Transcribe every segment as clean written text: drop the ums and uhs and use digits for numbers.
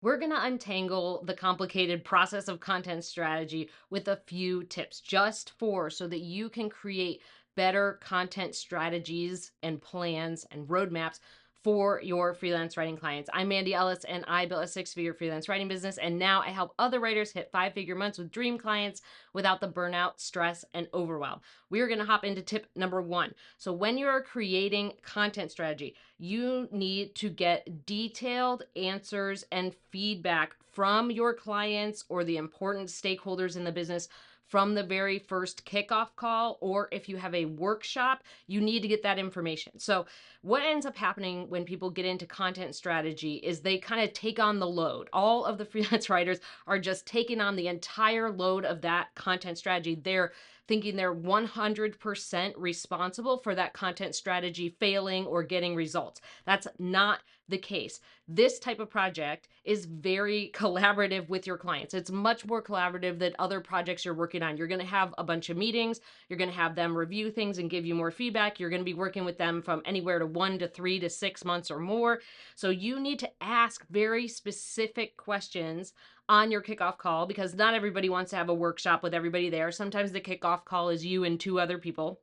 We're going to untangle the complicated process of content strategy with a few tips, just four, so that you can create better content strategies and plans and roadmaps for your freelance writing clients. I'm Mandy Ellis, and I built a six-figure freelance writing business, and now I help other writers hit five-figure months with dream clients without the burnout, stress, and overwhelm. We're going to hop into tip number one. So when you're creating content strategy, you need to get detailed answers and feedback from your clients or the important stakeholders in the business from the very first kickoff call, or if you have a workshop, you need to get that information. So what ends up happening when people get into content strategy is they kind of take on the load. All of the freelance writers are just taking on the entire load of that content strategy. They're thinking they're 100% responsible for that content strategy failing or getting results. That's not the case. This type of project is very collaborative with your clients. It's much more collaborative than other projects you're working on. You're going to have a bunch of meetings. You're going to have them review things and give you more feedback. You're going to be working with them from anywhere to 1 to 3 to 6 months or more. So you need to ask very specific questions on your kickoff call, because not everybody wants to have a workshop with everybody there. Sometimes the kickoff call is you and two other people,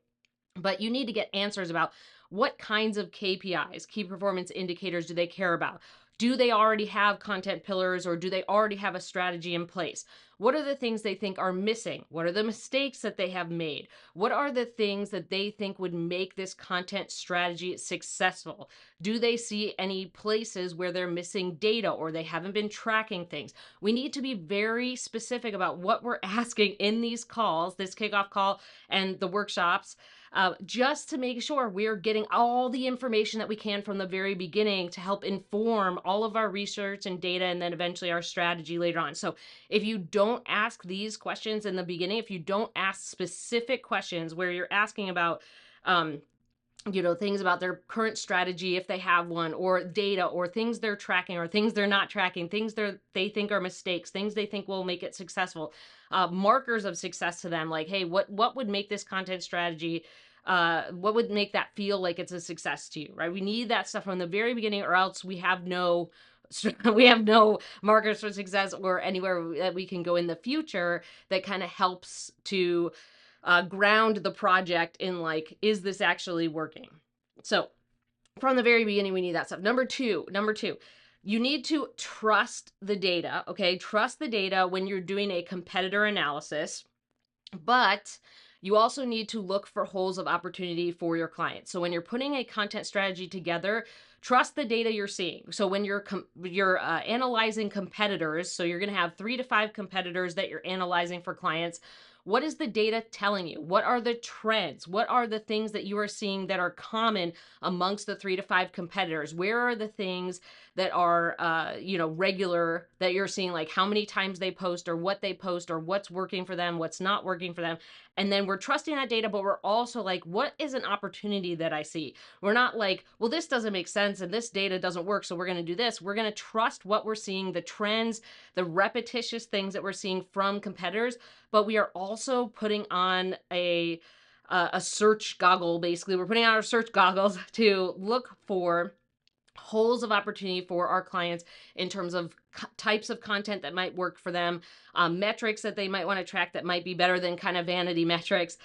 but you need to get answers about what kinds of KPIs, key performance indicators, do they care about? Do they already have content pillars, or do they already have a strategy in place? What are the things they think are missing? What are the mistakes that they have made? What are the things that they think would make this content strategy successful? Do they see any places where they're missing data or they haven't been tracking things? We need to be very specific about what we're asking in these calls, this kickoff call and the workshops, just to make sure we're getting all the information that we can from the very beginning to help inform all of our research and data, and then eventually our strategy later on. So if you don't ask these questions in the beginning, if you don't ask specific questions where you're asking about, things about their current strategy, if they have one, or data, or things they're tracking, or things they're not tracking, things they think are mistakes, things they think will make it successful, markers of success to them, like, hey, what would make this content strategy, what would make that feel like it's a success to you, right? We need that stuff from the very beginning, or else we have no we have no markers for success or anywhere that we can go in the future that kind of helps to ground the project in, like, is this actually working? So from the very beginning, we need that stuff. Number two, you need to trust the data. Okay. Trust the data when you're doing a competitor analysis, but you also need to look for holes of opportunity for your clients. So when you're putting a content strategy together, trust the data you're seeing. So when you're analyzing competitors, so you're going to have 3 to 5 competitors that you're analyzing for clients. What is the data telling you? What are the trends? What are the things that you are seeing that are common amongst the 3 to 5 competitors? Where are the things that are, regular, that you're seeing, like how many times they post, or what they post, or what's working for them, what's not working for them? And then we're trusting that data, but we're also like, what is an opportunity that I see? We're not like, well, this doesn't make sense and this data doesn't work, so we're going to do this. We're going to trust what we're seeing, the trends, the repetitious things that we're seeing from competitors, but we are also putting on a search goggle. Basically, we're putting on our search goggles to look for holes of opportunity for our clients in terms of types of content that might work for them, metrics that they might want to track that might be better than kind of vanity metrics,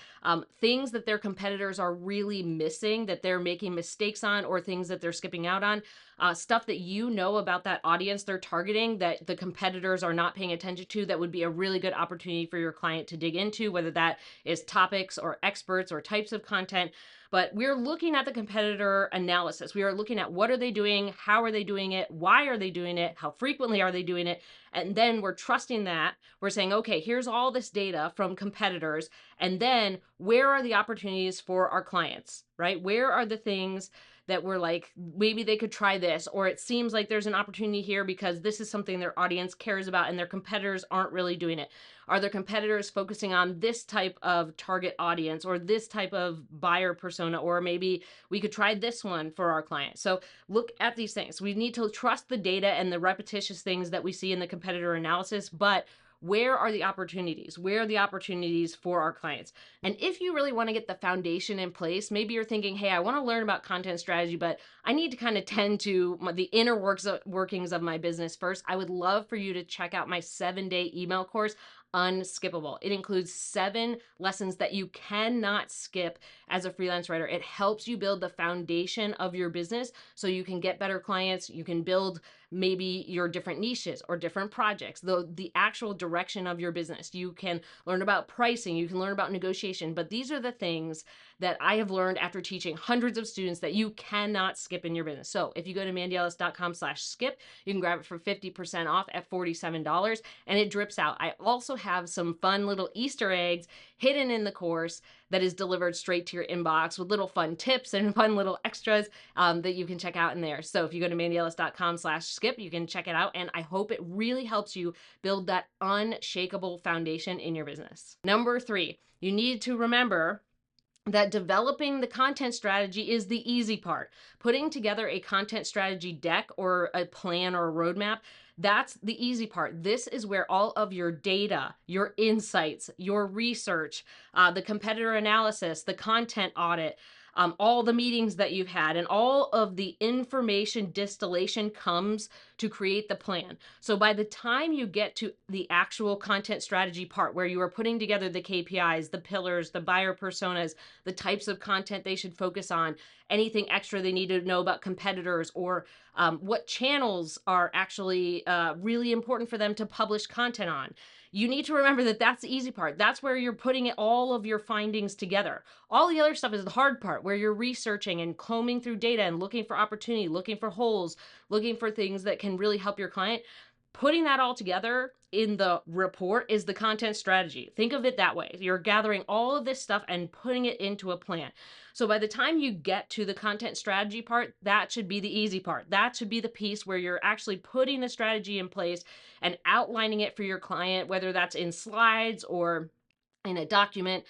things that their competitors are really missing, that they're making mistakes on, or things that they're skipping out on, stuff that you know about that audience they're targeting that the competitors are not paying attention to, that would be a really good opportunity for your client to dig into, whether that is topics or experts or types of content. But we're looking at the competitor analysis. We are looking at what are they doing, how are they doing it, why are they doing it, how frequently are they doing it, and then we're trusting that. We're saying, okay, here's all this data from competitors, and then where are the opportunities for our clients, right? Where are the things that we're like, maybe they could try this, or it seems like there's an opportunity here because this is something their audience cares about and their competitors aren't really doing it. Are their competitors focusing on this type of target audience or this type of buyer persona, or maybe we could try this one for our clients? So look at these things. We need to trust the data and the repetitious things that we see in the competitor analysis, but where are the opportunities? Where are the opportunities for our clients? And if you really want to get the foundation in place, maybe you're thinking, hey, I want to learn about content strategy, but I need to kind of tend to the inner workings of my business first. I would love for you to check out my 7-day email course, Unskippable. It includes 7 lessons that you cannot skip as a freelance writer. It helps you build the foundation of your business so you can get better clients. You can build maybe your different niches or different projects, the actual direction of your business. You can learn about pricing, you can learn about negotiation, but these are the things that I have learned after teaching hundreds of students that you cannot skip in your business. So if you go to mandyellis.com/skip, you can grab it for 50% off at $47 and it drips out. I also have some fun little Easter eggs hidden in the course that is delivered straight to your inbox with little fun tips and fun little extras that you can check out in there. So if you go to mandyellis.com/skip, you can check it out. And I hope it really helps you build that unshakable foundation in your business. Number 3, you need to remember that developing the content strategy is the easy part. Putting together a content strategy deck or a plan or a roadmap, that's the easy part. This is where all of your data, your insights, your research, the competitor analysis, the content audit, all the meetings that you've had, and all of the information distillation comes to create the plan. So by the time you get to the actual content strategy part where you are putting together the KPIs, the pillars, the buyer personas, the types of content they should focus on, anything extra they need to know about competitors, or what channels are actually really important for them to publish content on. You need to remember that that's the easy part. That's where you're putting all of your findings together. All the other stuff is the hard part, where you're researching and combing through data and looking for opportunity, looking for holes, looking for things that can really help your client. Putting that all together in the report is the content strategy. Think of it that way. You're gathering all of this stuff and putting it into a plan. So by the time you get to the content strategy part, that should be the easy part. That should be the piece where you're actually putting the strategy in place and outlining it for your client, whether that's in slides or in a document.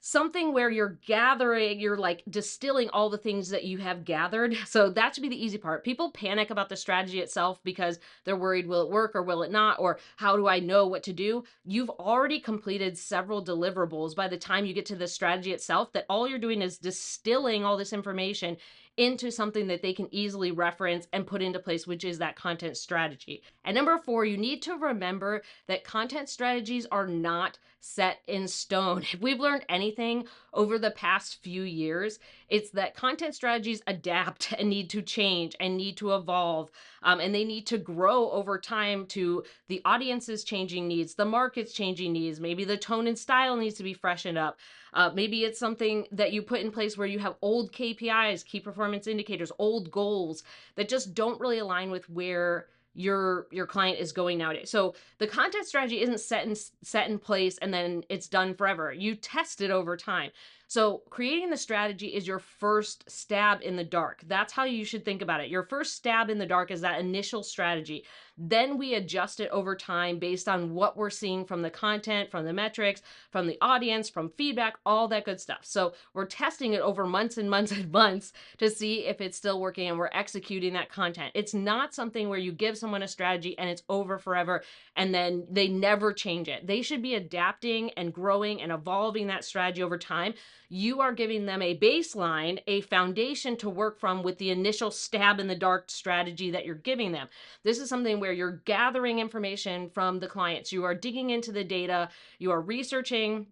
Something where you're gathering, you're like distilling all the things that you have gathered. So that should be the easy part. People panic about the strategy itself because they're worried, will it work or will it not? Or how do I know what to do? You've already completed several deliverables by the time you get to the strategy itself, that all you're doing is distilling all this information into something that they can easily reference and put into place, which is that content strategy. And number 4, you need to remember that content strategies are not set in stone. If we've learned anything over the past few years, it's that content strategies adapt and need to change and need to evolve, and they need to grow over time to the audience's changing needs, the market's changing needs. Maybe the tone and style needs to be freshened up. Maybe it's something that you put in place where you have old KPIs, key performance indicators, old goals that just don't really align with where your client is going nowadays. So the content strategy isn't set in place and then it's done forever. You test it over time. So creating the strategy is your first stab in the dark. That's how you should think about it. Your first stab in the dark is that initial strategy. Then we adjust it over time based on what we're seeing from the content, from the metrics, from the audience, from feedback, all that good stuff. So we're testing it over months and months and months to see if it's still working, and we're executing that content. It's not something where you give someone a strategy and it's over forever and then they never change it. They should be adapting and growing and evolving that strategy over time. You are giving them a baseline, a foundation to work from with the initial stab in the dark strategy that you're giving them. This is something where you're gathering information from the clients. You are digging into the data. You are researching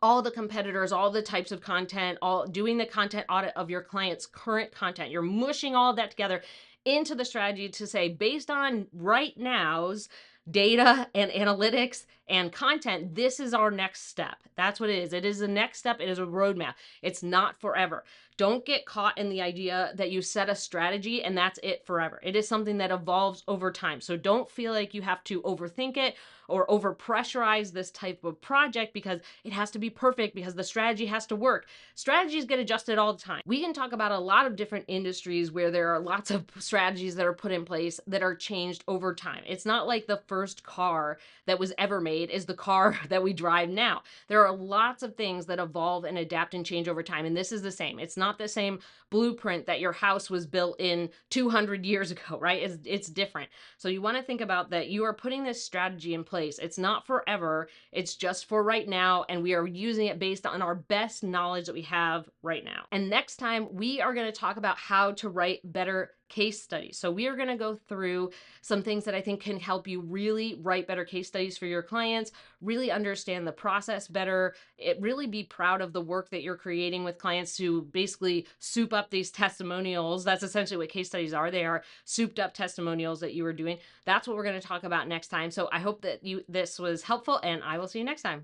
all the competitors, all the types of content, all doing the content audit of your client's current content. You're mushing all of that together into the strategy to say, based on right now's data and analytics and content, this is our next step. That's what it is. It is the next step. It is a roadmap. It's not forever. Don't get caught in the idea that you set a strategy and that's it forever. It is something that evolves over time. So don't feel like you have to overthink it or over pressurize this type of project because it has to be perfect, because the strategy has to work. Strategies get adjusted all the time. We can talk about a lot of different industries where there are lots of strategies that are put in place that are changed over time. It's not like the first car that was ever made is the car that we drive now. There are lots of things that evolve and adapt and change over time. And this is the same. It's not not the same blueprint that your house was built in 200 years ago, right? It's different. So you want to think about that you are putting this strategy in place. It's not forever, it's just for right now. And we are using it based on our best knowledge that we have right now. And next time, we are going to talk about how to write better case studies. So we are going to go through some things that I think can help you really write better case studies for your clients, really understand the process better, really be proud of the work that you're creating with clients to basically soup up these testimonials. That's essentially what case studies are. They are souped up testimonials that you are doing. That's what we're going to talk about next time. So I hope that this was helpful, and I will see you next time.